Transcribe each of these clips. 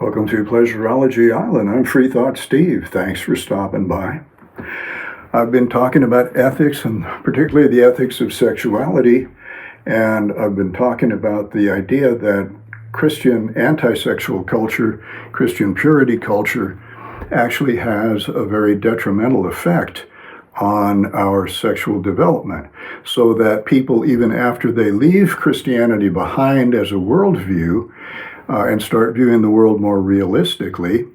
Welcome to Pleasurology Island. I'm Free Thought Steve. Thanks for stopping by. I've been talking about ethics, and particularly the ethics of sexuality, and I've been talking about the idea that Christian anti-sexual culture, Christian purity culture, actually has a very detrimental effect on our sexual development, so that people, even after they leave Christianity behind as a worldview, and start viewing the world more realistically,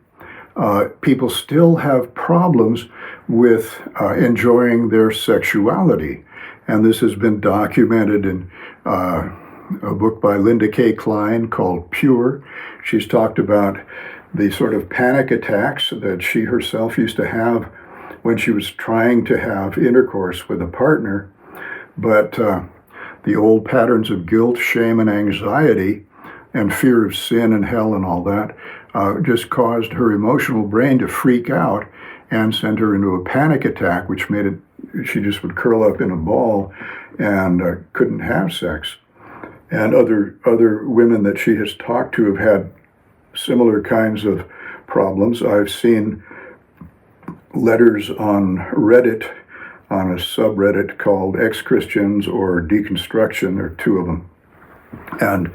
people still have problems with enjoying their sexuality. And this has been documented in a book by Linda K. Klein called Pure. She's talked about the sort of panic attacks that she herself used to have when she was trying to have intercourse with a partner. But the old patterns of guilt, shame, and anxiety and fear of sin and hell and all that just caused her emotional brain to freak out and sent her into a panic attack, which made it, she just would curl up in a ball and couldn't have sex. And other women that she has talked to have had similar kinds of problems. I've seen letters on Reddit, on a subreddit called Ex-Christians or Deconstruction. There are two of them. And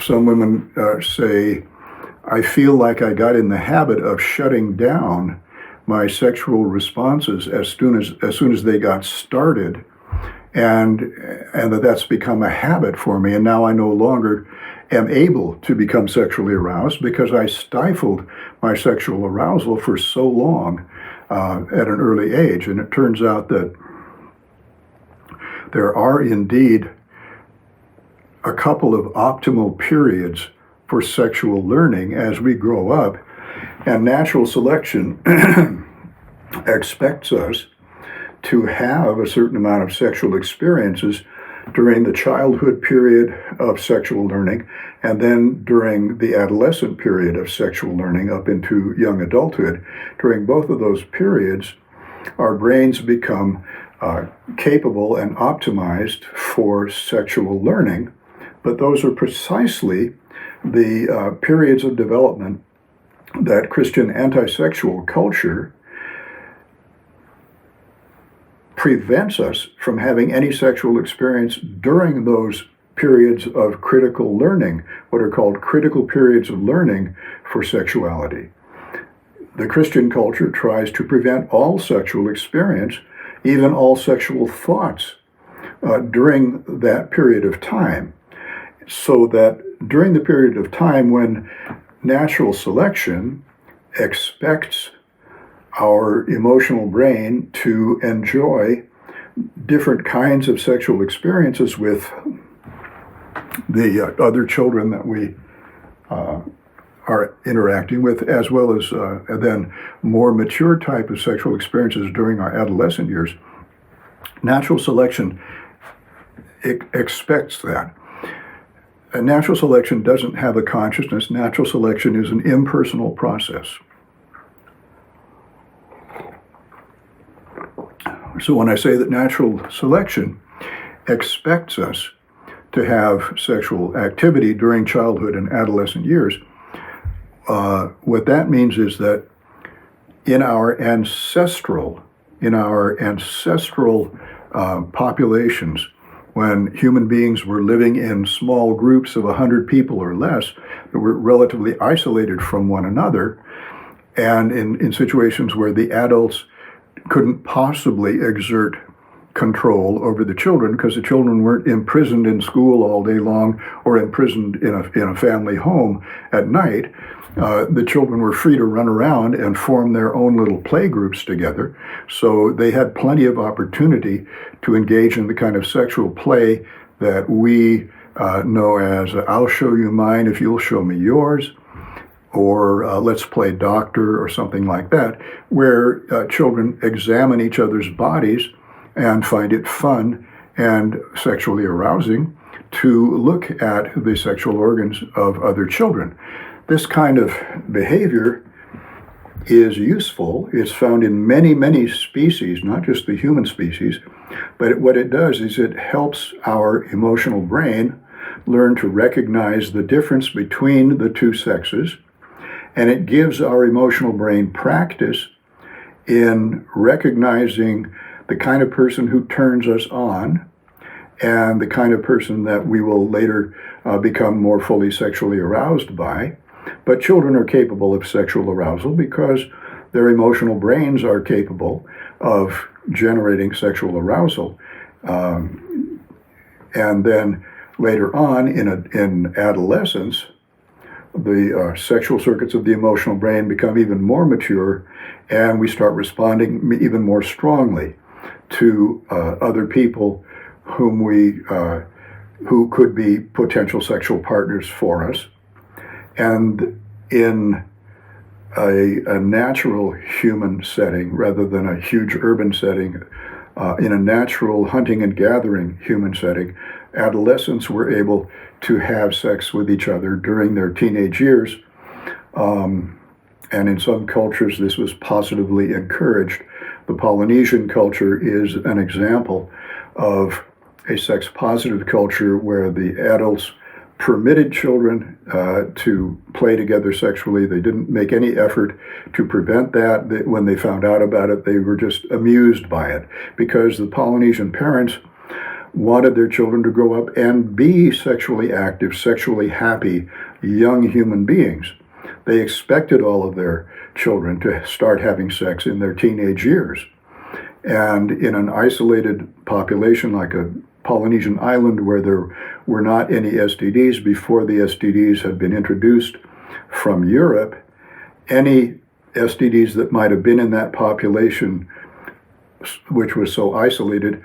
some women say, I feel like I got in the habit of shutting down my sexual responses as soon as they got started, and that's become a habit for me. And now I no longer am able to become sexually aroused because I stifled my sexual arousal for so long at an early age. And it turns out that there are indeed a couple of optimal periods for sexual learning as we grow up, and natural selection expects us to have a certain amount of sexual experiences during the childhood period of sexual learning, and then during the adolescent period of sexual learning up into young adulthood. During both of those periods, our brains become capable and optimized for sexual learning. But those are precisely the periods of development that Christian anti-sexual culture prevents us from having any sexual experience during those periods of critical learning, what are called critical periods of learning for sexuality. The Christian culture tries to prevent all sexual experience, even all sexual thoughts, during that period of time. So that during the period of time when natural selection expects our emotional brain to enjoy different kinds of sexual experiences with the other children that we are interacting with, as well as then more mature type of sexual experiences during our adolescent years, natural selection expects that. And natural selection doesn't have a consciousness. Natural selection is an impersonal process. So when I say that natural selection expects us to have sexual activity during childhood and adolescent years, what that means is that in our ancestral populations, when human beings were living in small groups of 100 people or less that were relatively isolated from one another, and in situations where the adults couldn't possibly exert control over the children because the children weren't imprisoned in school all day long or imprisoned in a family home at night. The children were free to run around and form their own little play groups together. So they had plenty of opportunity to engage in the kind of sexual play that we know as I'll show you mine if you'll show me yours, or let's play doctor or something like that, where children examine each other's bodies and find it fun and sexually arousing to look at the sexual organs of other children. This kind of behavior is useful. It's found in many, many species, not just the human species, but what it does is it helps our emotional brain learn to recognize the difference between the two sexes, and it gives our emotional brain practice in recognizing the kind of person who turns us on and the kind of person that we will later become more fully sexually aroused by. But children are capable of sexual arousal because their emotional brains are capable of generating sexual arousal. And then later on in adolescence, the sexual circuits of the emotional brain become even more mature, and we start responding even more strongly to other people who could be potential sexual partners for us. And in a natural human setting, rather than a huge urban setting, in a natural hunting and gathering human setting, adolescents were able to have sex with each other during their teenage years. And in some cultures, this was positively encouraged. The Polynesian culture is an example of a sex-positive culture where the adults permitted children to play together sexually. They didn't make any effort to prevent that. When they found out about it, they were just amused by it, because the Polynesian parents wanted their children to grow up and be sexually active, sexually happy, young human beings. They expected all of their children to start having sex in their teenage years. And in an isolated population like a Polynesian island where there were not any STDs before the STDs had been introduced from Europe, any STDs that might have been in that population, which was so isolated,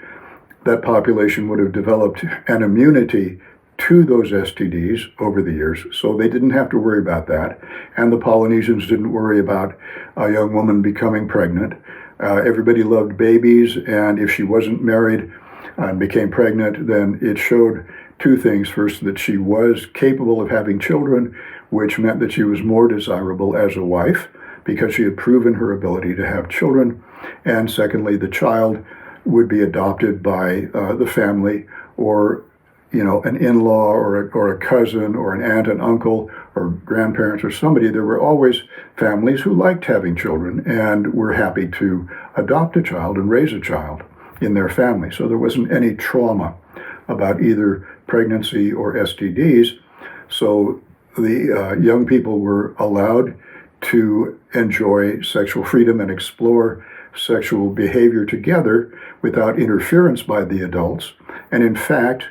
that population would have developed an immunity to those STDs over the years, so they didn't have to worry about that. And the Polynesians didn't worry about a young woman becoming pregnant. Everybody loved babies, and if she wasn't married and became pregnant, then it showed two things. First, that she was capable of having children, which meant that she was more desirable as a wife because she had proven her ability to have children. And secondly, the child would be adopted by the family, or an in-law or a cousin or an aunt and uncle or grandparents or somebody. There were always families who liked having children and were happy to adopt a child and raise a child in their family. So there wasn't any trauma about either pregnancy or STDs. So the young people were allowed to enjoy sexual freedom and explore sexual behavior together without interference by the adults. And in fact,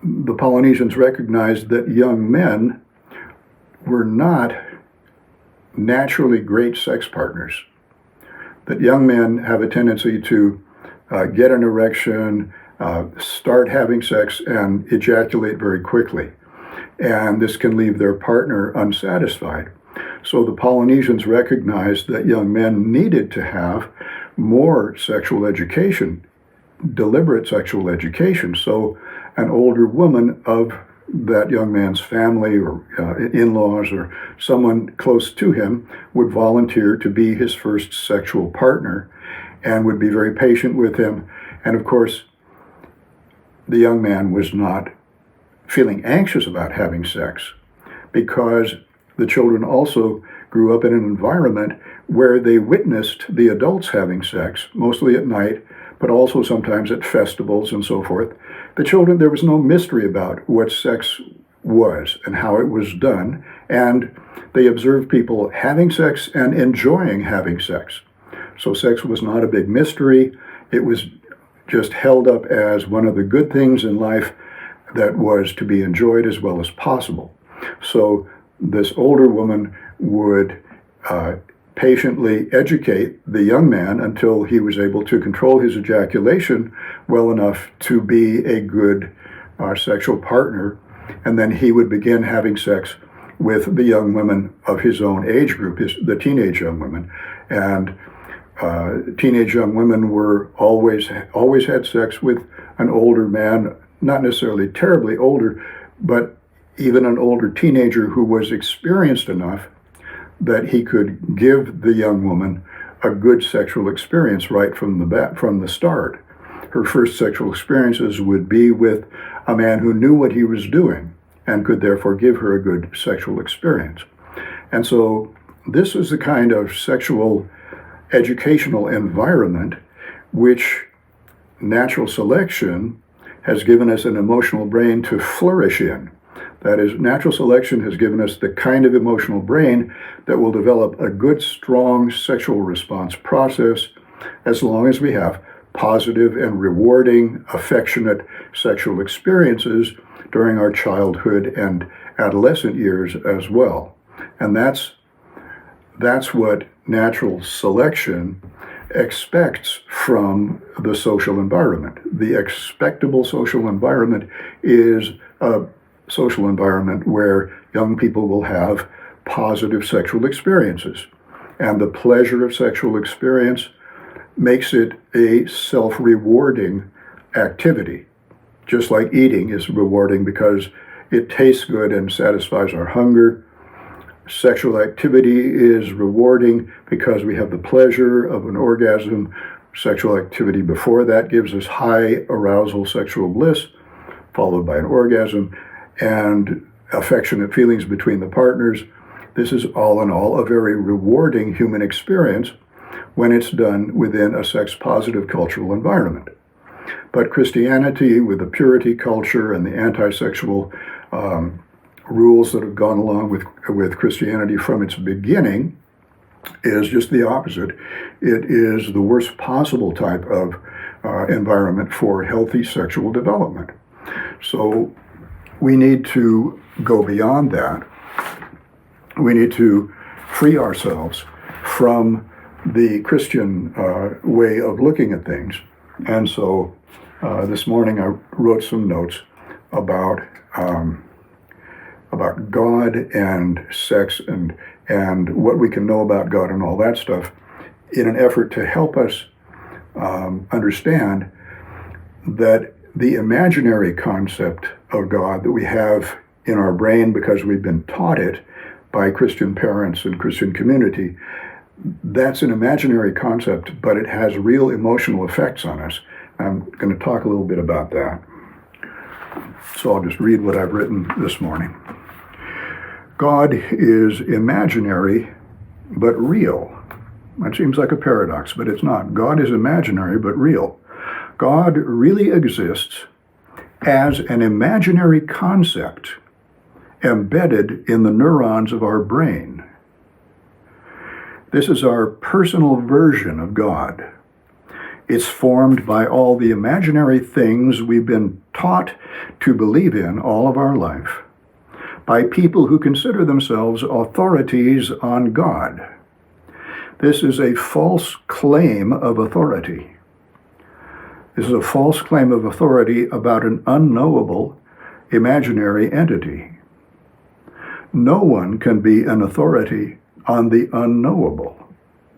the Polynesians recognized that young men were not naturally great sex partners. That young men have a tendency to get an erection, start having sex, and ejaculate very quickly. And this can leave their partner unsatisfied. So the Polynesians recognized that young men needed to have more sexual education, deliberate sexual education. So an older woman of that young man's family or in-laws or someone close to him would volunteer to be his first sexual partner and would be very patient with him. And of course, the young man was not feeling anxious about having sex, because the children also grew up in an environment where they witnessed the adults having sex, mostly at night, but also sometimes at festivals and so forth. The children, there was no mystery about what sex was and how it was done, and they observed people having sex and enjoying having sex. So sex was not a big mystery. It was just held up as one of the good things in life that was to be enjoyed as well as possible. So this older woman would patiently educate the young man until he was able to control his ejaculation well enough to be a good sexual partner, and then he would begin having sex with the young women of his own age group, the teenage young women. And teenage young women were always had sex with an older man, not necessarily terribly older, but even an older teenager who was experienced enough that he could give the young woman a good sexual experience right from the start. her first sexual experiences would be with a man who knew what he was doing and could therefore give her a good sexual experience. And so this is the kind of sexual educational environment which natural selection has given us an emotional brain to flourish in. That is, natural selection has given us the kind of emotional brain that will develop a good, strong sexual response process as long as we have positive and rewarding, affectionate sexual experiences during our childhood and adolescent years as well. And that's what natural selection expects from the social environment. The expectable social environment is a social environment where young people will have positive sexual experiences. And the pleasure of sexual experience makes it a self-rewarding activity. Just like eating is rewarding because it tastes good and satisfies our hunger. Sexual activity is rewarding because we have the pleasure of an orgasm. Sexual activity before that gives us high arousal sexual bliss, followed by an orgasm, and affectionate feelings between the partners. This is all in all a very rewarding human experience when it's done within a sex-positive cultural environment. But Christianity, with the purity culture and the anti-sexual rules that have gone along with Christianity from its beginning, is just the opposite. It is the worst possible type of environment for healthy sexual development. So we need to go beyond that. We need to free ourselves from the Christian way of looking at things. And so this morning I wrote some notes about God and sex and what we can know about God and all that stuff in an effort to help us understand that the imaginary concept of God that we have in our brain because we've been taught it by Christian parents and Christian community, that's an imaginary concept, but it has real emotional effects on us. I'm going to talk a little bit about that. So I'll just read what I've written this morning. God is imaginary, but real. That seems like a paradox, but it's not. God is imaginary, but real. God really exists as an imaginary concept embedded in the neurons of our brain. This is our personal version of God. It's formed by all the imaginary things we've been taught to believe in all of our life, by people who consider themselves authorities on God. This is a false claim of authority. This is a false claim of authority about an unknowable, imaginary entity. No one can be an authority on the unknowable,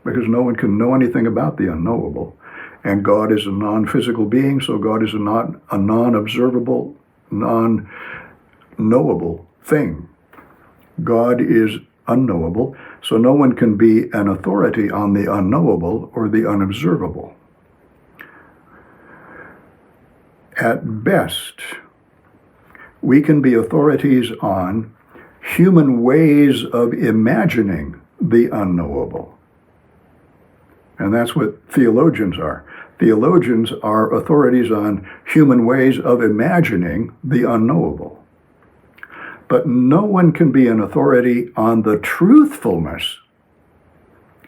because no one can know anything about the unknowable. And God is a non-physical being, so God is not a non-observable, non-knowable thing. God is unknowable, so no one can be an authority on the unknowable or the unobservable. At best, we can be authorities on human ways of imagining the unknowable. And that's what theologians are. Theologians are authorities on human ways of imagining the unknowable. But no one can be an authority on the truthfulness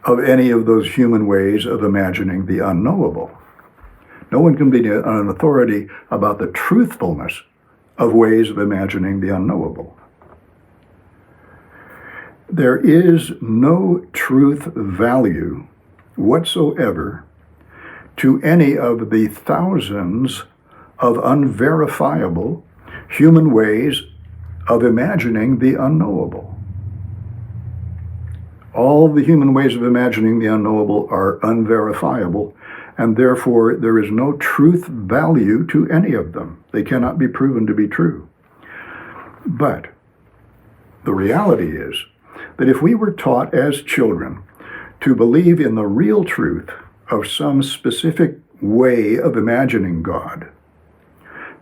of any of those human ways of imagining the unknowable. No one can be an authority about the truthfulness of ways of imagining the unknowable. There is no truth value whatsoever to any of the thousands of unverifiable human ways of imagining the unknowable. All the human ways of imagining the unknowable are unverifiable, and therefore there is no truth value to any of them. They cannot be proven to be true. But the reality is that if we were taught as children to believe in the real truth of some specific way of imagining God,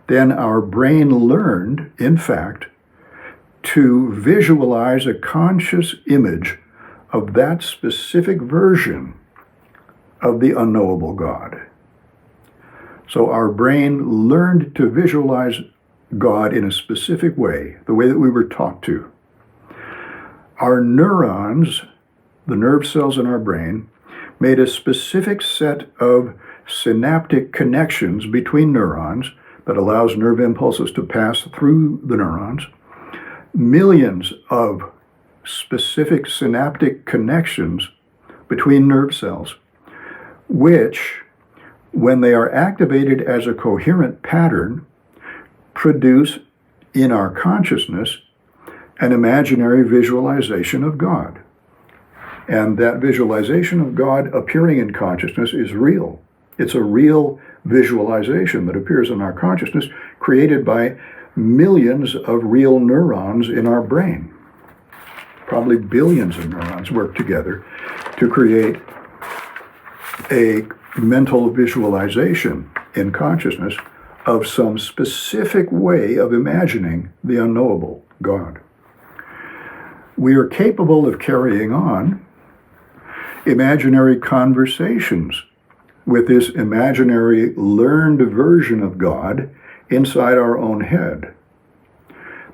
then our brain learned, in fact, to visualize a conscious image of that specific version of the unknowable God. So our brain learned to visualize God in a specific way, the way that we were taught to. Our neurons, the nerve cells in our brain, made a specific set of synaptic connections between neurons that allows nerve impulses to pass through the neurons. Millions of specific synaptic connections between nerve cells, which, when they are activated as a coherent pattern, produce in our consciousness an imaginary visualization of God. And that visualization of God appearing in consciousness is real. It's a real visualization that appears in our consciousness, created by millions of real neurons in our brain. Probably billions of neurons work together to create a mental visualization in consciousness of some specific way of imagining the unknowable God. We are capable of carrying on imaginary conversations with this imaginary learned version of God inside our own head.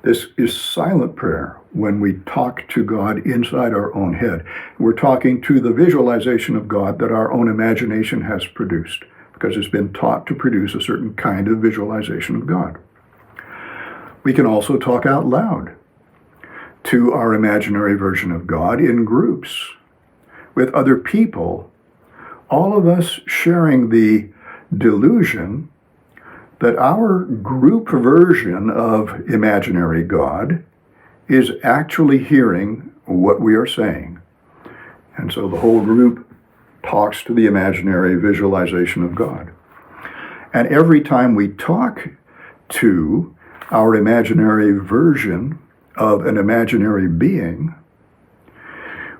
This is silent prayer when we talk to God inside our own head. We're talking to the visualization of God that our own imagination has produced, because it's been taught to produce a certain kind of visualization of God. We can also talk out loud to our imaginary version of God in groups with other people, all of us sharing the delusion that our group version of imaginary God is actually hearing what we are saying. And so the whole group talks to the imaginary visualization of God. And every time we talk to our imaginary version of an imaginary being,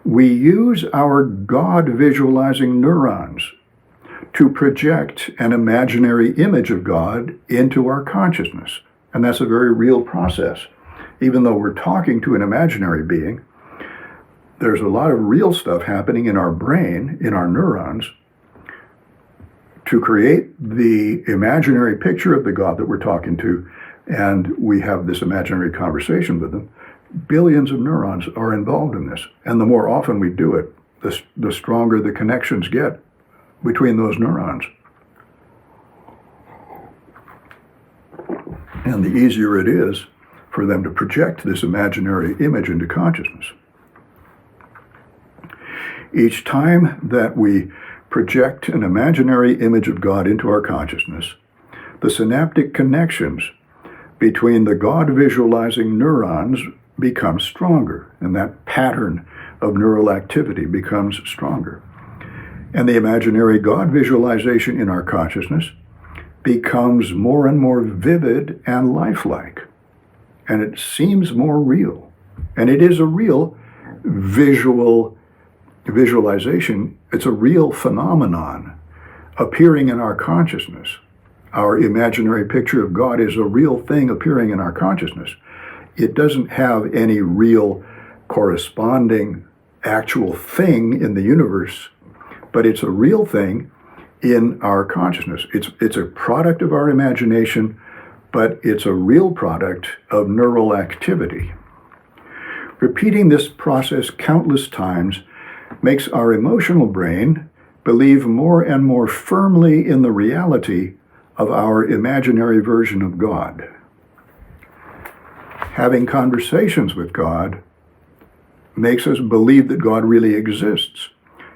we use our God visualizing neurons to project an imaginary image of God into our consciousness. And that's a very real process. Even though we're talking to an imaginary being, there's a lot of real stuff happening in our brain, in our neurons, to create the imaginary picture of the God that we're talking to, and we have this imaginary conversation with them. Billions of neurons are involved in this, and the more often we do it, the stronger the connections get between those neurons. And the easier it is for them to project this imaginary image into consciousness. Each time that we project an imaginary image of God into our consciousness, the synaptic connections between the God visualizing neurons become stronger, and that pattern of neural activity becomes stronger. And the imaginary God visualization in our consciousness becomes more and more vivid and lifelike. And it seems more real. And it is a real visualization. It's a real phenomenon appearing in our consciousness. Our imaginary picture of God is a real thing appearing in our consciousness. It doesn't have any real corresponding actual thing in the universe, but it's a real thing in our consciousness. It's a product of our imagination, but it's a real product of neural activity. Repeating this process countless times makes our emotional brain believe more and more firmly in the reality of our imaginary version of God. Having conversations with God makes us believe that God really exists,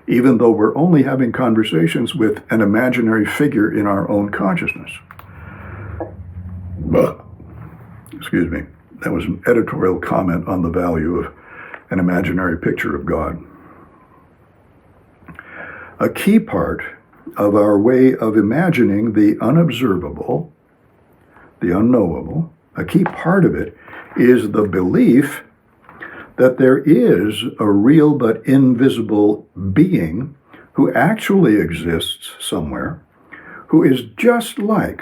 even though we're only having conversations with an imaginary figure in our own consciousness. Excuse me. That was an editorial comment on the value of an imaginary picture of God. A key part of our way of imagining the unobservable, the unknowable, a key part of it is the belief that there is a real but invisible being who actually exists somewhere, who is just like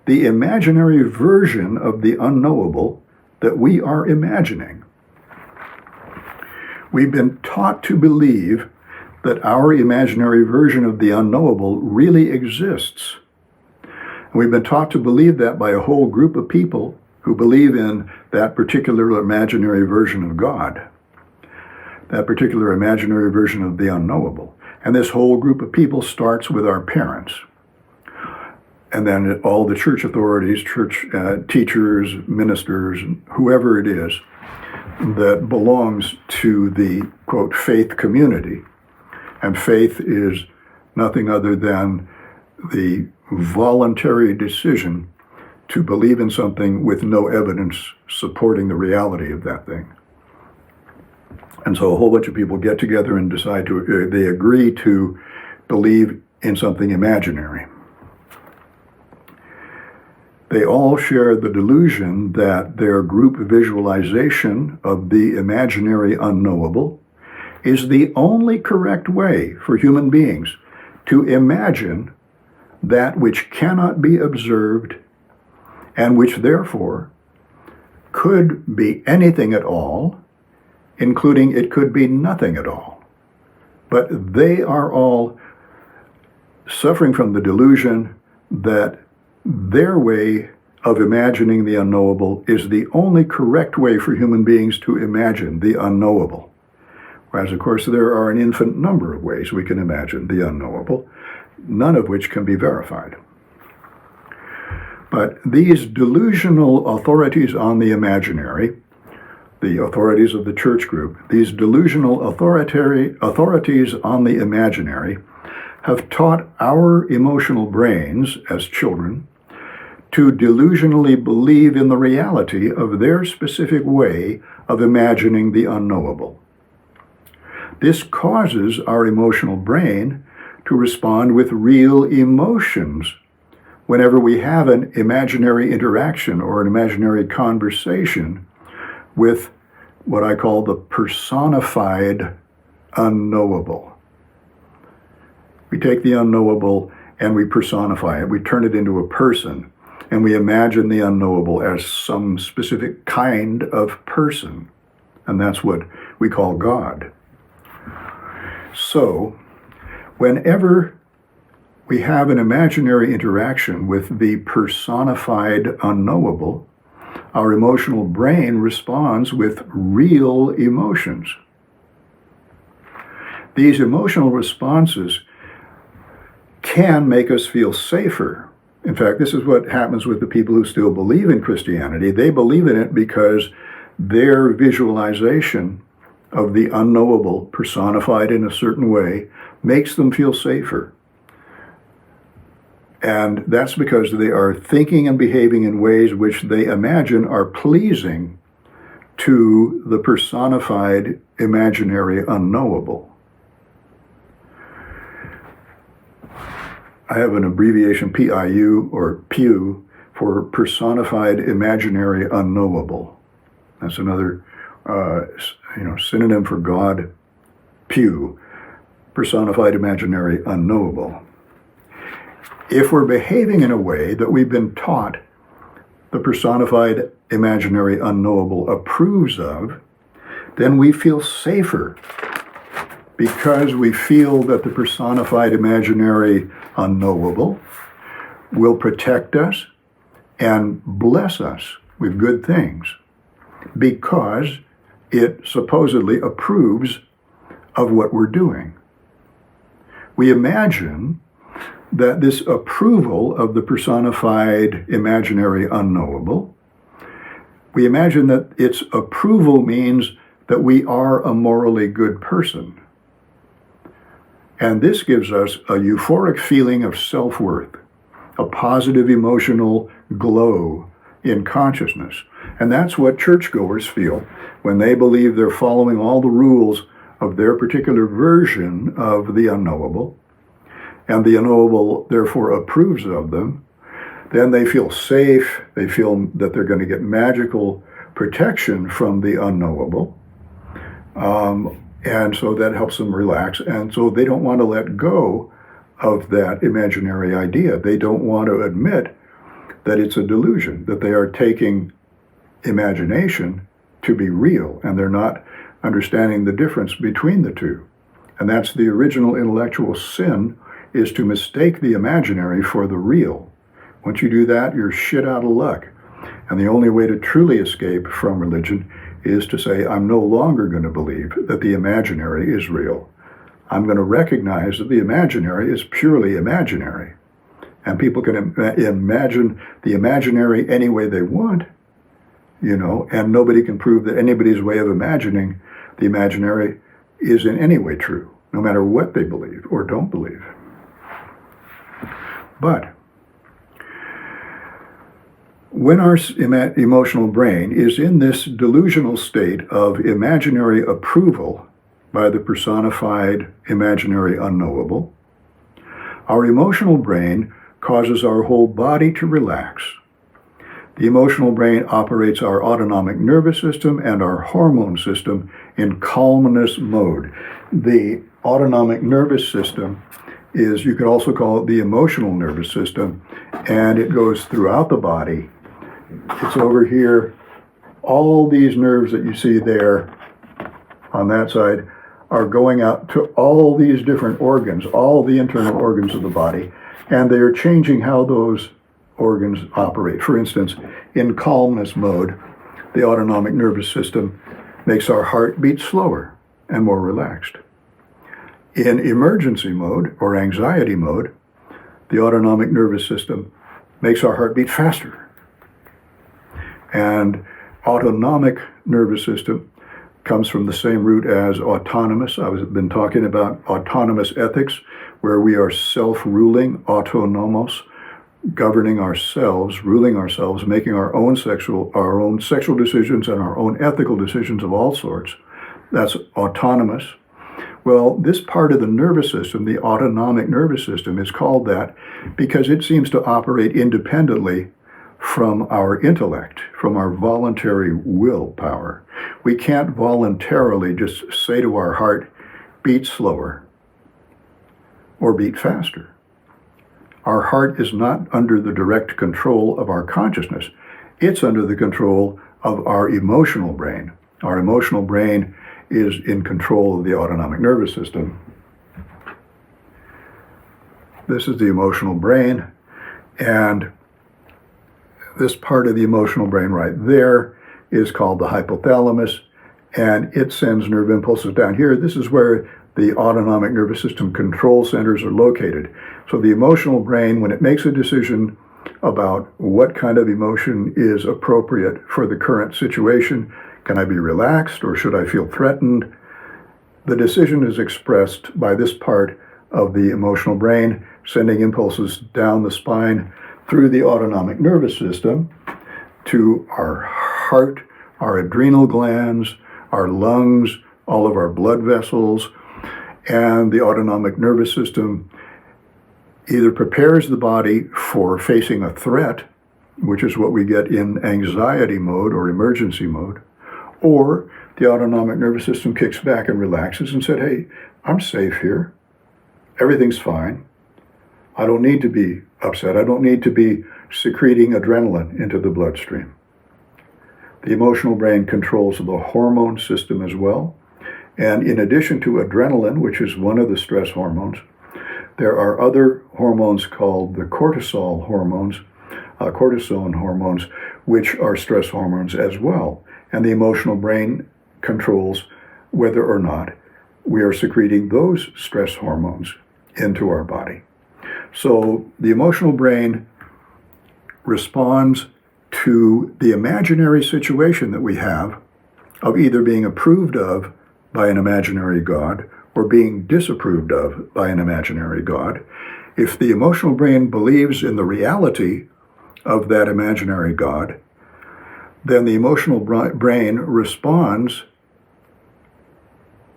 the imaginary version of the unknowable that we are imagining. We've been taught to believe that our imaginary version of the unknowable really exists. And we've been taught to believe that by a whole group of people who believe in that particular imaginary version of God, that particular imaginary version of the unknowable. And this whole group of people starts with our parents. And then all the church authorities, church teachers, ministers, whoever it is that belongs to the, quote, faith community. And faith is nothing other than the voluntary decision to believe in something with no evidence supporting the reality of that thing. And so a whole bunch of people get together and decide to, they agree to believe in something imaginary. They all share the delusion that their group visualization of the imaginary unknowable is the only correct way for human beings to imagine that which cannot be observed and which therefore could be anything at all, including it could be nothing at all. But they are all suffering from the delusion that their way of imagining the unknowable is the only correct way for human beings to imagine the unknowable. Whereas, of course, there are an infinite number of ways we can imagine the unknowable, none of which can be verified. But these delusional authorities on the imaginary, the authorities of the church group, these delusional authorities on the imaginary have taught our emotional brains as children to delusionally believe in the reality of their specific way of imagining the unknowable. This causes our emotional brain to respond with real emotions whenever we have an imaginary interaction or an imaginary conversation with what I call the personified unknowable. We take the unknowable and we personify it. We turn it into a person, and we imagine the unknowable as some specific kind of person. And that's what we call God. So, whenever we have an imaginary interaction with the personified unknowable, our emotional brain responds with real emotions. These emotional responses can make us feel safer. In fact, this is what happens with the people who still believe in Christianity. They believe in it because their visualization of the unknowable personified in a certain way makes them feel safer. And that's because they are thinking and behaving in ways which they imagine are pleasing to the personified imaginary unknowable. I have an abbreviation, PIU, or PEW, for personified imaginary unknowable. That's another synonym for God, PEW, personified imaginary unknowable. If we're behaving in a way that we've been taught the personified imaginary unknowable approves of, then we feel safer because we feel that the personified imaginary unknowable will protect us and bless us with good things because it supposedly approves of what we're doing. We imagine that this approval of the personified imaginary unknowable, we imagine that its approval means that we are a morally good person. And this gives us a euphoric feeling of self-worth, a positive emotional glow in consciousness. And that's what churchgoers feel when they believe they're following all the rules of their particular version of the unknowable, and the unknowable therefore approves of them. Then they feel safe, they feel that they're going to get magical protection from the unknowable. And so that helps them relax. And so they don't want to let go of that imaginary idea. They don't want to admit that it's a delusion, that they are taking imagination to be real, and they're not understanding the difference between the two. And that's the original intellectual sin, is to mistake the imaginary for the real. Once you do that, you're shit out of luck. And the only way to truly escape from religion is to say, I'm no longer going to believe that the imaginary is real. I'm going to recognize that the imaginary is purely imaginary. And people can imagine the imaginary any way they want, and nobody can prove that anybody's way of imagining the imaginary is in any way true, no matter what they believe or don't believe. But when our emotional brain is in this delusional state of imaginary approval by the personified imaginary unknowable, our emotional brain causes our whole body to relax. The emotional brain operates our autonomic nervous system and our hormone system in calmness mode. The autonomic nervous system is, you could also call it the emotional nervous system, and it goes throughout the body. It's over here. All these nerves that you see there on that side are going out to all these different organs, all the internal organs of the body, and they are changing how those organs operate. For instance, in calmness mode, the autonomic nervous system makes our heart beat slower and more relaxed. In emergency mode or anxiety mode, the autonomic nervous system makes our heart beat faster. And autonomic nervous system comes from the same root as autonomous. I've been talking about autonomous ethics, where we are self-ruling, autonomos, governing ourselves, ruling ourselves, making our own sexual decisions and our own ethical decisions of all sorts. That's autonomous. Well, this part of the nervous system, the autonomic nervous system, is called that because it seems to operate independently from our intellect, from our voluntary willpower. We can't voluntarily just say to our heart, beat slower or beat faster. Our heart is not under the direct control of our consciousness. It's under the control of our emotional brain. Our emotional brain is in control of the autonomic nervous system. This is the emotional brain, and this part of the emotional brain right there is called the hypothalamus, and it sends nerve impulses down here. This is where the autonomic nervous system control centers are located. So the emotional brain, when it makes a decision about what kind of emotion is appropriate for the current situation, can I be relaxed or should I feel threatened? The decision is expressed by this part of the emotional brain, sending impulses down the spine through the autonomic nervous system to our heart, our adrenal glands, our lungs, all of our blood vessels, and the autonomic nervous system either prepares the body for facing a threat, which is what we get in anxiety mode or emergency mode, or the autonomic nervous system kicks back and relaxes and said, hey, I'm safe here. Everything's fine. I don't need to be upset. I don't need to be secreting adrenaline into the bloodstream. The emotional brain controls the hormone system as well. And in addition to adrenaline, which is one of the stress hormones, there are other hormones called the cortisol hormones, cortisone hormones, which are stress hormones as well. And the emotional brain controls whether or not we are secreting those stress hormones into our body. So the emotional brain responds to the imaginary situation that we have of either being approved of by an imaginary God or being disapproved of by an imaginary God. If the emotional brain believes in the reality of that imaginary God, then the emotional brain responds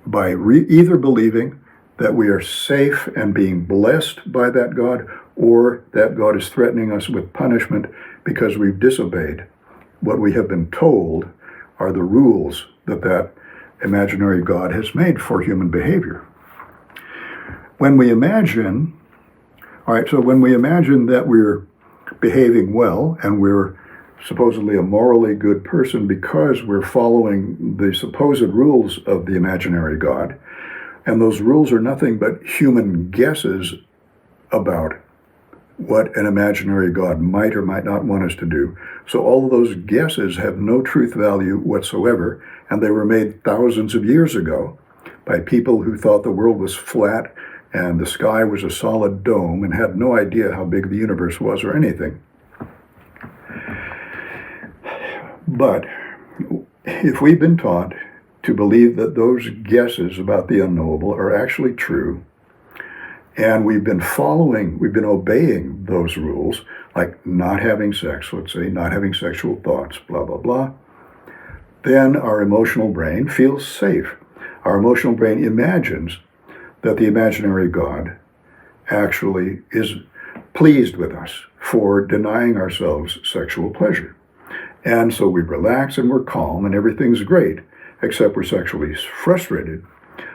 by either believing that we are safe and being blessed by that God, or that God is threatening us with punishment because we've disobeyed what we have been told are the rules that imaginary God has made for human behavior. When we imagine All right, so when we imagine that we're behaving well and we're supposedly a morally good person because we're following the supposed rules of the imaginary God, and those rules are nothing but human guesses about what an imaginary God might or might not want us to do. So all of those guesses have no truth value whatsoever, and they were made thousands of years ago by people who thought the world was flat and the sky was a solid dome and had no idea how big the universe was or anything. But if we've been taught to believe that those guesses about the unknowable are actually true, and we've been obeying those rules, like not having sex, let's say, not having sexual thoughts, blah, blah, blah, then our emotional brain feels safe. Our emotional brain imagines that the imaginary God actually is pleased with us for denying ourselves sexual pleasure. And so we relax and we're calm and everything's great, except we're sexually frustrated.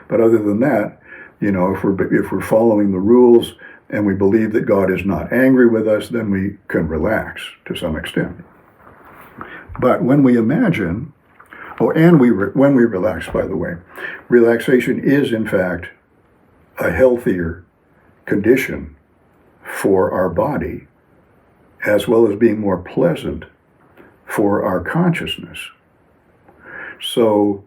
But other than that, if we're following the rules and we believe that God is not angry with us, then we can relax to some extent. But when we imagine, when we relax, by the way, relaxation is in fact a healthier condition for our body, as well as being more pleasant for our consciousness. So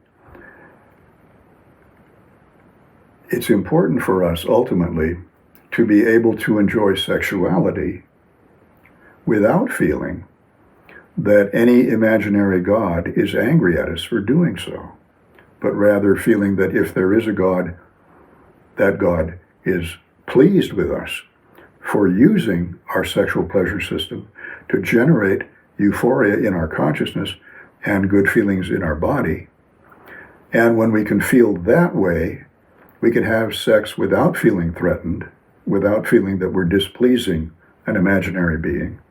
it's important for us ultimately to be able to enjoy sexuality without feeling that any imaginary God is angry at us for doing so, but rather feeling that if there is a God, that God is pleased with us for using our sexual pleasure system to generate euphoria in our consciousness and good feelings in our body. And when we can feel that way, we can have sex without feeling threatened, without feeling that we're displeasing an imaginary being.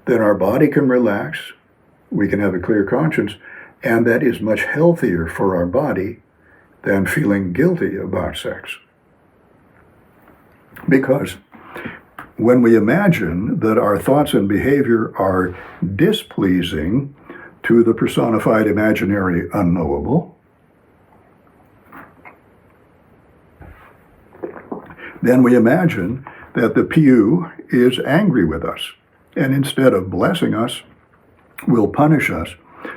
Then our body can relax, we can have a clear conscience, and that is much healthier for our body than feeling guilty about sex. Because when we imagine that our thoughts and behavior are displeasing to the personified imaginary unknowable, then we imagine that the PU is angry with us, and instead of blessing us, will punish us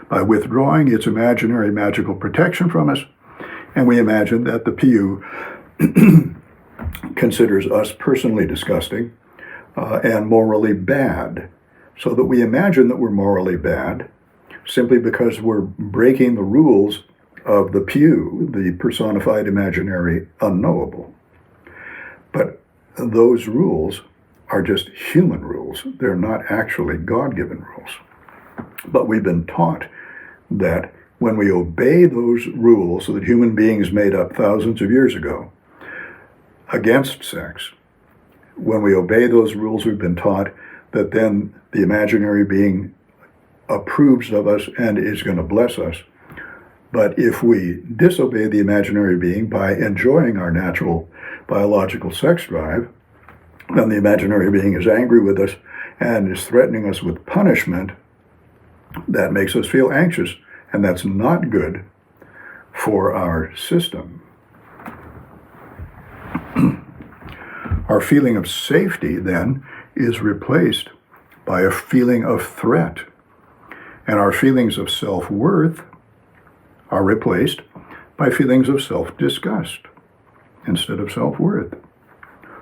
by withdrawing its imaginary magical protection from us, and we imagine that the PU considers us personally disgusting and morally bad, so that we imagine that we're morally bad simply because we're breaking the rules of the PU, the personified imaginary unknowable. But those rules are just human rules. They're not actually God-given rules. But we've been taught that when we obey those rules that human beings made up thousands of years ago against sex, when we obey those rules, we've been taught that then the imaginary being approves of us and is going to bless us. But if we disobey the imaginary being by enjoying our natural biological sex drive, then the imaginary being is angry with us and is threatening us with punishment. That makes us feel anxious, and that's not good for our system. Our feeling of safety, then, is replaced by a feeling of threat. And our feelings of self-worth are replaced by feelings of self-disgust instead of self-worth.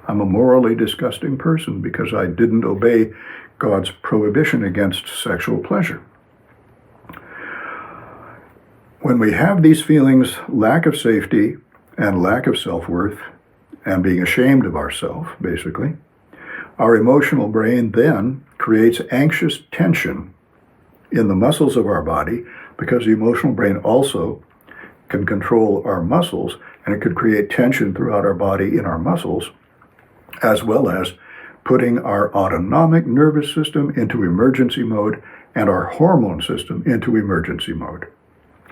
I'm a morally disgusting person because I didn't obey God's prohibition against sexual pleasure. When we have these feelings, lack of safety and lack of self-worth, and being ashamed of ourselves, basically, our emotional brain then creates anxious tension in the muscles of our body, because the emotional brain also can control our muscles, and it could create tension throughout our body in our muscles, as well as putting our autonomic nervous system into emergency mode and our hormone system into emergency mode.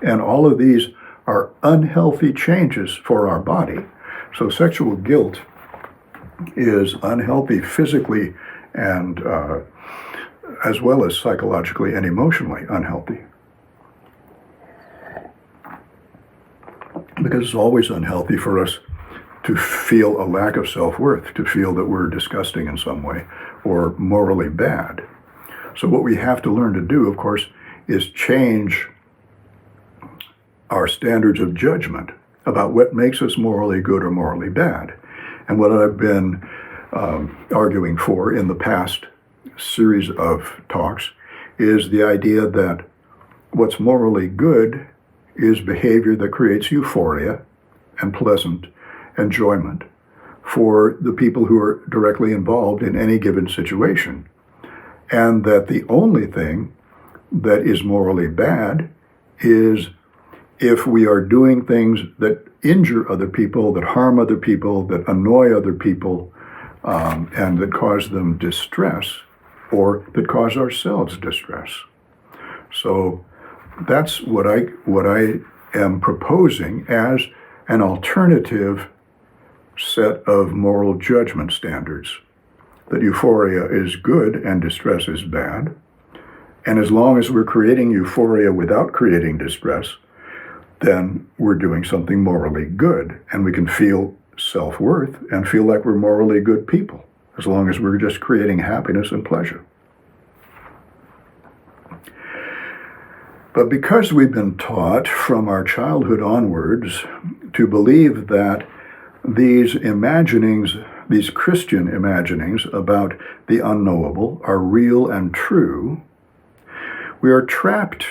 And all of these are unhealthy changes for our body. So sexual guilt is unhealthy physically and as well as psychologically and emotionally unhealthy. Because it's always unhealthy for us to feel a lack of self-worth, to feel that we're disgusting in some way or morally bad. So what we have to learn to do, of course, is change our standards of judgment about what makes us morally good or morally bad. And what I've been arguing for in the past series of talks is the idea that what's morally good is behavior that creates euphoria and pleasant enjoyment for the people who are directly involved in any given situation. And that the only thing that is morally bad is if we are doing things that injure other people, that harm other people, that annoy other people, and that cause them distress, or that cause ourselves distress. So that's what I am proposing as an alternative set of moral judgment standards. That euphoria is good and distress is bad. And as long as we're creating euphoria without creating distress, then we're doing something morally good. And we can feel self-worth and feel like we're morally good people, as long as we're just creating happiness and pleasure. But because we've been taught from our childhood onwards to believe that these imaginings, these Christian imaginings about the unknowable are real and true, we are trapped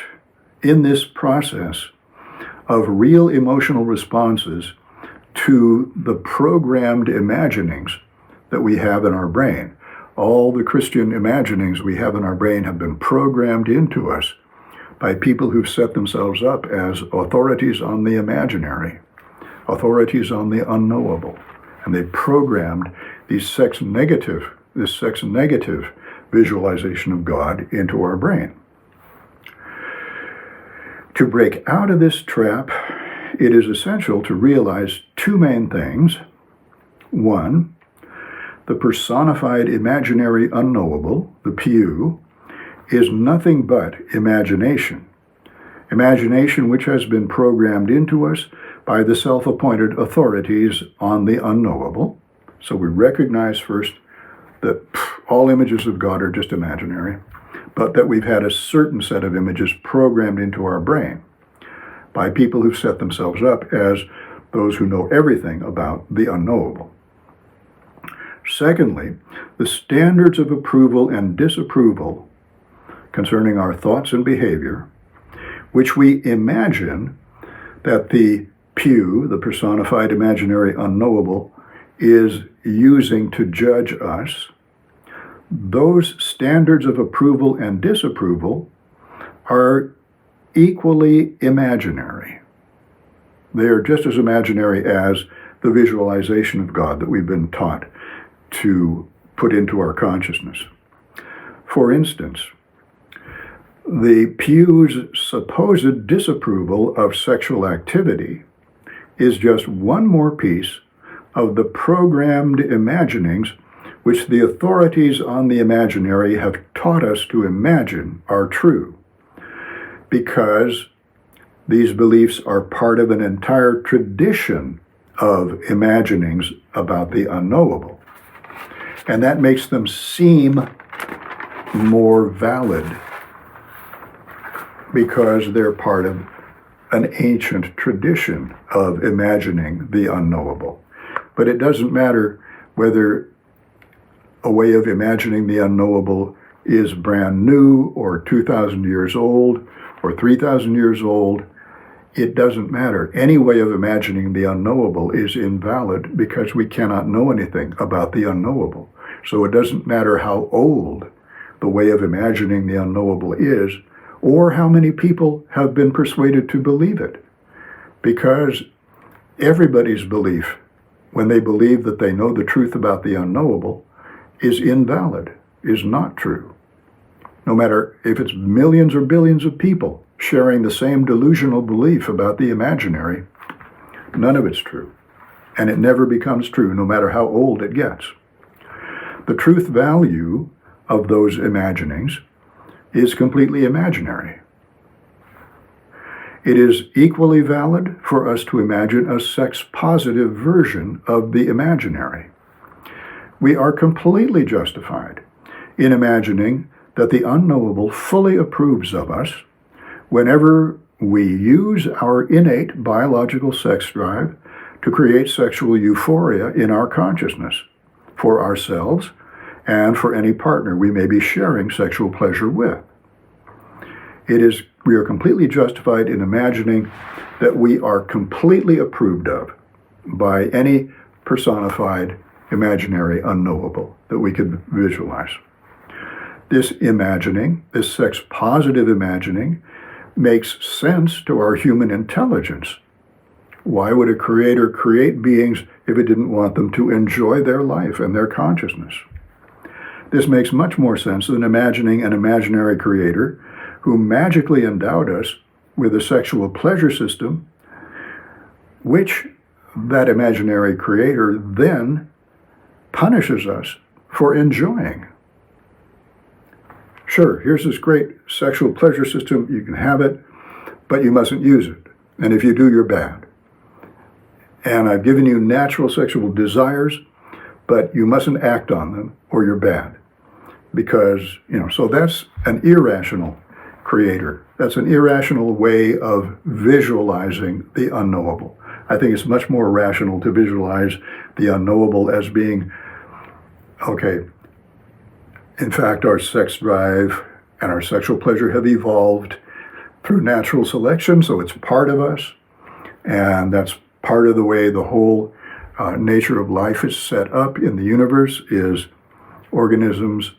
in this process of real emotional responses to the programmed imaginings that we have in our brain. All the Christian imaginings we have in our brain have been programmed into us by people who've set themselves up as authorities on the imaginary, authorities on the unknowable. And they programmed this sex negative visualization of God into our brain. To break out of this trap, it is essential to realize two main things. One, the personified imaginary unknowable, the PU, is nothing but imagination. Imagination which has been programmed into us by the self-appointed authorities on the unknowable. So we recognize first that all images of God are just imaginary, but that we've had a certain set of images programmed into our brain by people who've set themselves up as those who know everything about the unknowable. Secondly, the standards of approval and disapproval concerning our thoughts and behavior, which we imagine that the PU, the personified imaginary unknowable, is using to judge us, those standards of approval and disapproval are equally imaginary. They are just as imaginary as the visualization of God that we've been taught to put into our consciousness. For instance, the PU's supposed disapproval of sexual activity is just one more piece of the programmed imaginings which the authorities on the imaginary have taught us to imagine are true, because these beliefs are part of an entire tradition of imaginings about the unknowable. And that makes them seem more valid because they're part of an ancient tradition of imagining the unknowable. But it doesn't matter whether a way of imagining the unknowable is brand new or 2,000 years old or 3,000 years old. It doesn't matter. Any way of imagining the unknowable is invalid because we cannot know anything about the unknowable. So it doesn't matter how old the way of imagining the unknowable is, or how many people have been persuaded to believe it. Because everybody's belief, when they believe that they know the truth about the unknowable, is invalid, is not true. No matter if it's millions or billions of people sharing the same delusional belief about the imaginary, none of it's true. And it never becomes true, no matter how old it gets. the truth value of those imaginings is completely imaginary. It is equally valid for us to imagine a sex-positive version of the imaginary. We are completely justified in imagining that the unknowable fully approves of us whenever we use our innate biological sex drive to create sexual euphoria in our consciousness for ourselves and for any partner we may be sharing sexual pleasure with. We are completely justified in imagining that we are completely approved of by any personified imaginary unknowable that we could visualize. This imagining, this sex-positive imagining, makes sense to our human intelligence. Why would a creator create beings if it didn't want them to enjoy their life and their consciousness? This makes much more sense than imagining an imaginary creator who magically endowed us with a sexual pleasure system, which that imaginary creator then punishes us for enjoying. Sure, here's this great sexual pleasure system, you can have it, but you mustn't use it. And if you do, you're bad. And I've given you natural sexual desires, but you mustn't act on them or you're bad. Because, so that's an irrational creator. That's an irrational way of visualizing the unknowable. I think it's much more rational to visualize the unknowable as being, okay, in fact, our sex drive and our sexual pleasure have evolved through natural selection, so it's part of us, and that's part of the way the whole nature of life is set up in the universe is organisms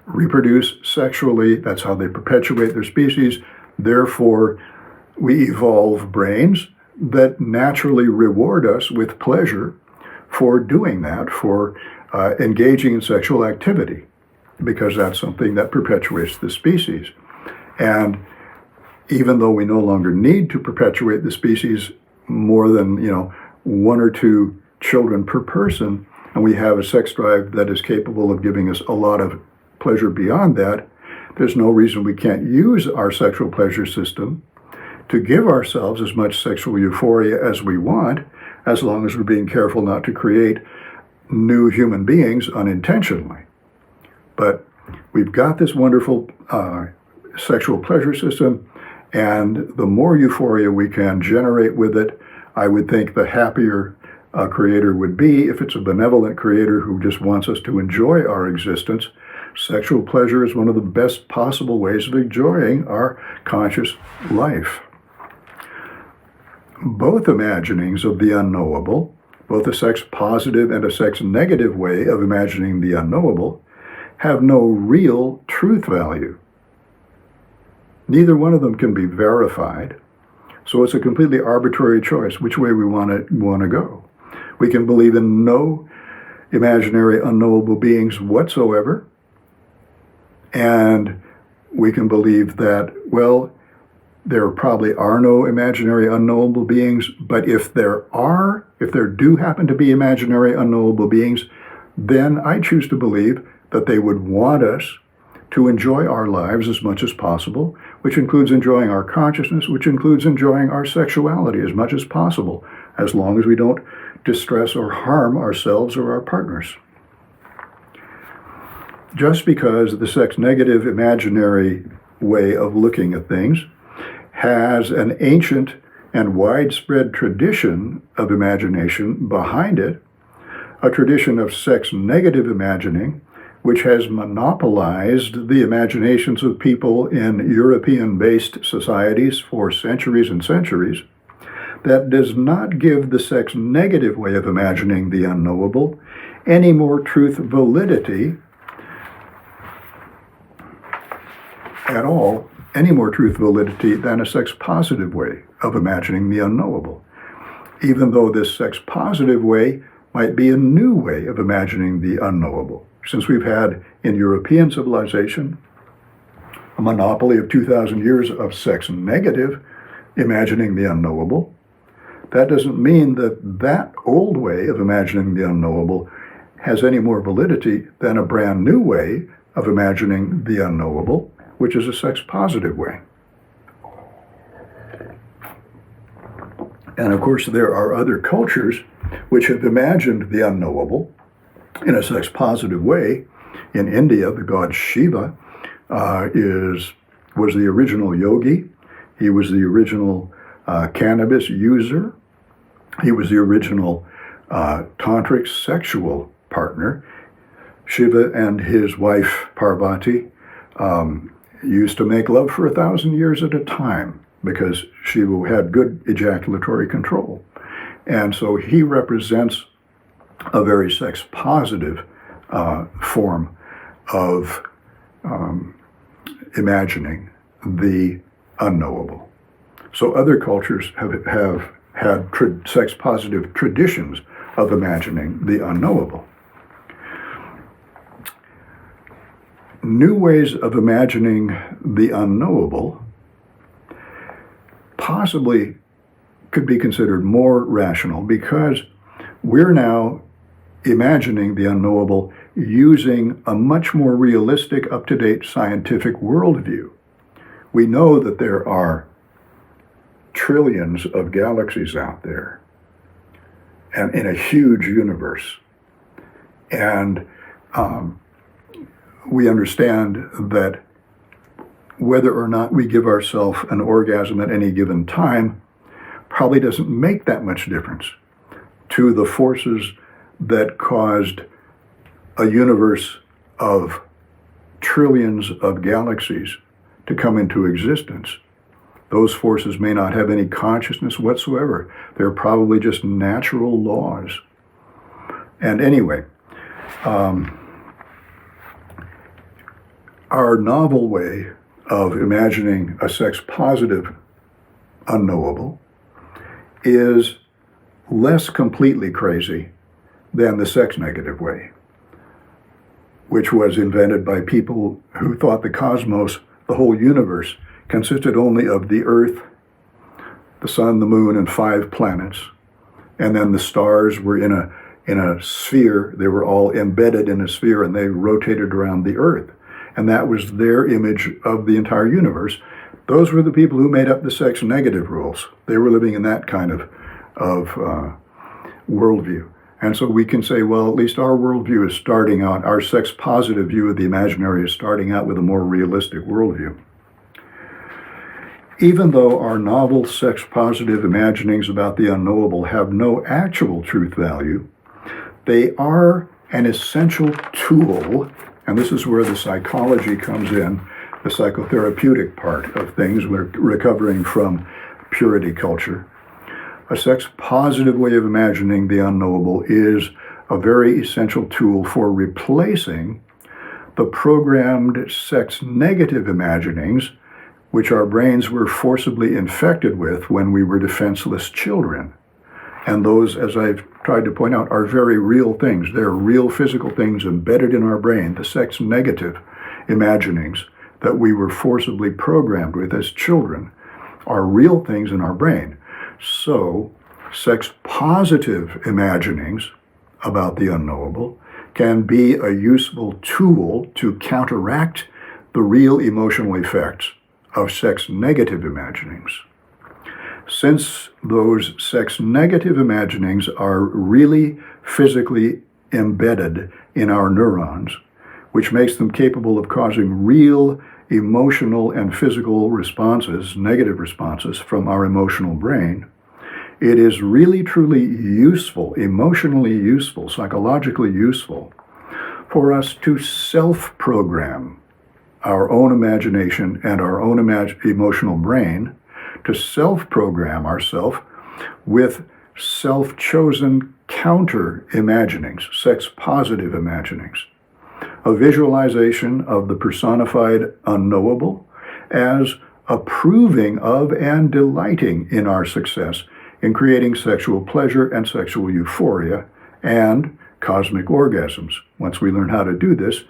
reproduce sexually. That's how they perpetuate their species. Therefore, we evolve brains that naturally reward us with pleasure for doing that, for engaging in sexual activity, because that's something that perpetuates the species. And even though we no longer need to perpetuate the species more than, one or two children per person, and we have a sex drive that is capable of giving us a lot of pleasure beyond that, there's no reason we can't use our sexual pleasure system to give ourselves as much sexual euphoria as we want, as long as we're being careful not to create new human beings unintentionally. But we've got this wonderful sexual pleasure system, and the more euphoria we can generate with it, I would think the happier a creator would be. If it's a benevolent creator who just wants us to enjoy our existence, sexual pleasure is one of the best possible ways of enjoying our conscious life. Both imaginings of the unknowable, both a sex-positive and a sex-negative way of imagining the unknowable, have no real truth value. Neither one of them can be verified, so it's a completely arbitrary choice which way we want to go. We can believe in no imaginary unknowable beings whatsoever, and we can believe that, well, there probably are no imaginary unknowable beings, but if there do happen to be imaginary unknowable beings, then I choose to believe that they would want us to enjoy our lives as much as possible, which includes enjoying our consciousness, which includes enjoying our sexuality as much as possible, as long as we don't distress or harm ourselves or our partners. Just because the sex-negative imaginary way of looking at things has an ancient and widespread tradition of imagination behind it, a tradition of sex-negative imagining, which has monopolized the imaginations of people in European-based societies for centuries and centuries, that does not give the sex-negative way of imagining the unknowable any more truth validity at all, any more truth validity than a sex-positive way of imagining the unknowable, even though this sex-positive way might be a new way of imagining the unknowable. Since we've had in European civilization a monopoly of 2,000 years of sex-negative imagining the unknowable, that doesn't mean that that old way of imagining the unknowable has any more validity than a brand new way of imagining the unknowable, which is a sex-positive way. And of course, there are other cultures which have imagined the unknowable in a sex-positive way. In India, the god Shiva was the original yogi. He was the original cannabis user. He was the original tantric sexual partner. Shiva and his wife Parvati used to make love for 1,000 years at a time because Shiva had good ejaculatory control. And so he represents a very sex-positive form of imagining the unknowable. So other cultures have had sex-positive traditions of imagining the unknowable. New ways of imagining the unknowable possibly could be considered more rational because we're now imagining the unknowable using a much more realistic, up-to-date scientific worldview. We know that there are trillions of galaxies out there and in a huge universe. And we understand that whether or not we give ourselves an orgasm at any given time probably doesn't make that much difference to the forces that caused a universe of trillions of galaxies to come into existence. Those forces may not have any consciousness whatsoever. They're probably just natural laws. And anyway, our novel way of imagining a sex-positive unknowable is less completely crazy than the sex-negative way, which was invented by people who thought the cosmos, the whole universe, consisted only of the Earth, the sun, the moon, and 5 planets. And then the stars were in a sphere. They were all embedded in a sphere, and they rotated around the Earth. And that was their image of the entire universe. Those were the people who made up the sex-negative rules. They were living in that kind of worldview. And so we can say, well, at least our worldview is starting out, our sex-positive view of the imaginary is starting out with a more realistic worldview. Even though our novel sex-positive imaginings about the unknowable have no actual truth value, they are an essential tool, and this is where the psychology comes in, the psychotherapeutic part of things. We're recovering from purity culture. A sex-positive way of imagining the unknowable is a very essential tool for replacing the programmed sex-negative imaginings which our brains were forcibly infected with when we were defenseless children. And those, as I've tried to point out, are very real things. They're real physical things embedded in our brain, the sex-negative imaginings that we were forcibly programmed with as children are real things in our brain. So, sex-positive imaginings about the unknowable can be a useful tool to counteract the real emotional effects of sex-negative imaginings. Since those sex-negative imaginings are really physically embedded in our neurons, which makes them capable of causing real emotional and physical responses, negative responses from our emotional brain, it is really truly useful, emotionally useful, psychologically useful for us to self-program our own imagination and our own emotional brain, to self-program ourselves with self-chosen counter-imaginings, sex-positive imaginings, a visualization of the personified unknowable as approving of and delighting in our success in creating sexual pleasure and sexual euphoria and cosmic orgasms. Once we learn how to do this,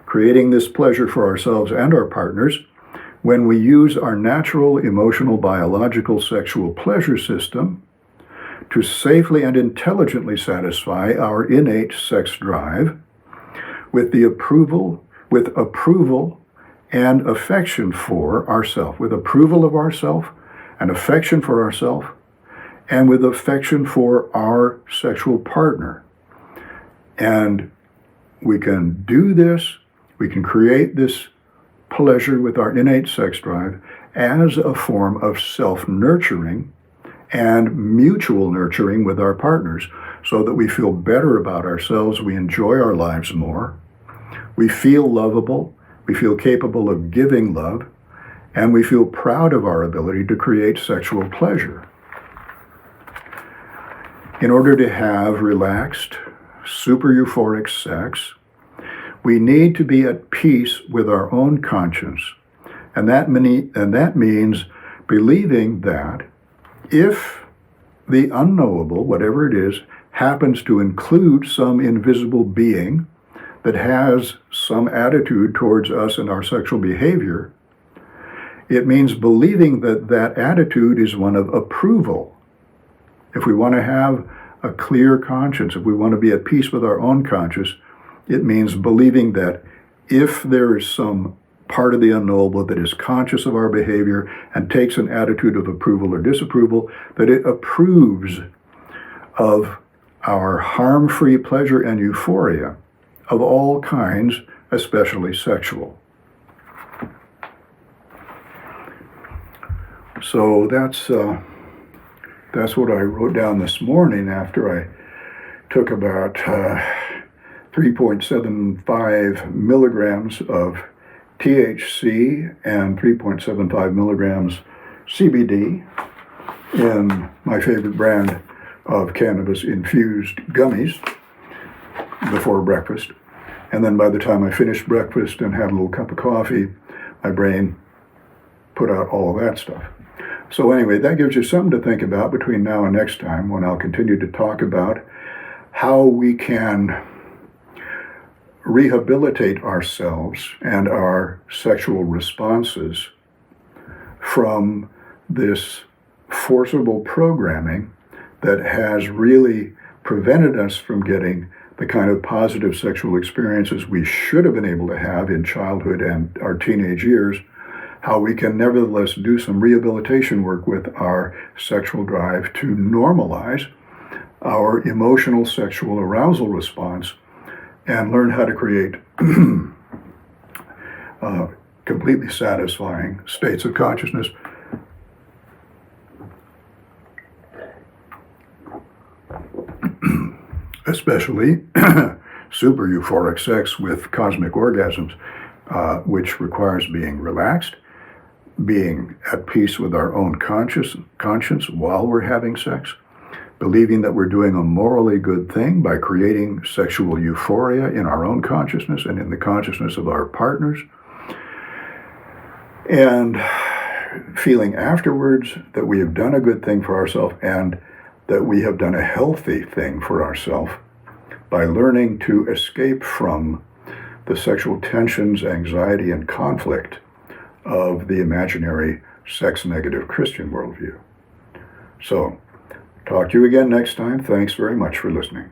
creating this pleasure for ourselves and our partners, when we use our natural, emotional, biological, sexual pleasure system to safely and intelligently satisfy our innate sex drive with approval and affection for ourself, with approval of ourself and affection for ourself, and with affection for our sexual partner. And we can do this, we can create this pleasure with our innate sex drive as a form of self-nurturing and mutual nurturing with our partners, so that we feel better about ourselves, we enjoy our lives more, we feel lovable, we feel capable of giving love, and we feel proud of our ability to create sexual pleasure. In order to have relaxed, super euphoric sex, we need to be at peace with our own conscience. And that means believing that if the unknowable, whatever it is, happens to include some invisible being that has some attitude towards us and our sexual behavior, it means believing that that attitude is one of approval. If we want to have a clear conscience, if we want to be at peace with our own conscience, it means believing that if there is some part of the unknowable that is conscious of our behavior and takes an attitude of approval or disapproval, that it approves of our harm-free pleasure and euphoria of all kinds, especially sexual. So that's what I wrote down this morning after I took about 3.75 milligrams of THC and 3.75 milligrams CBD in my favorite brand of cannabis-infused gummies before breakfast. And then by the time I finished breakfast and had a little cup of coffee, my brain put out all of that stuff. So anyway, that gives you something to think about between now and next time, when I'll continue to talk about how we can rehabilitate ourselves and our sexual responses from this forcible programming that has really prevented us from getting the kind of positive sexual experiences we should have been able to have in childhood and our teenage years, how we can nevertheless do some rehabilitation work with our sexual drive to normalize our emotional sexual arousal response and learn how to create completely satisfying states of consciousness. Especially super euphoric sex with cosmic orgasms, which requires being relaxed, being at peace with our own conscience while we're having sex, believing that we're doing a morally good thing by creating sexual euphoria in our own consciousness and in the consciousness of our partners, and feeling afterwards that we have done a good thing for ourselves and that we have done a healthy thing for ourselves by learning to escape from the sexual tensions, anxiety, and conflict of the imaginary sex-negative Christian worldview. So, talk to you again next time. Thanks very much for listening.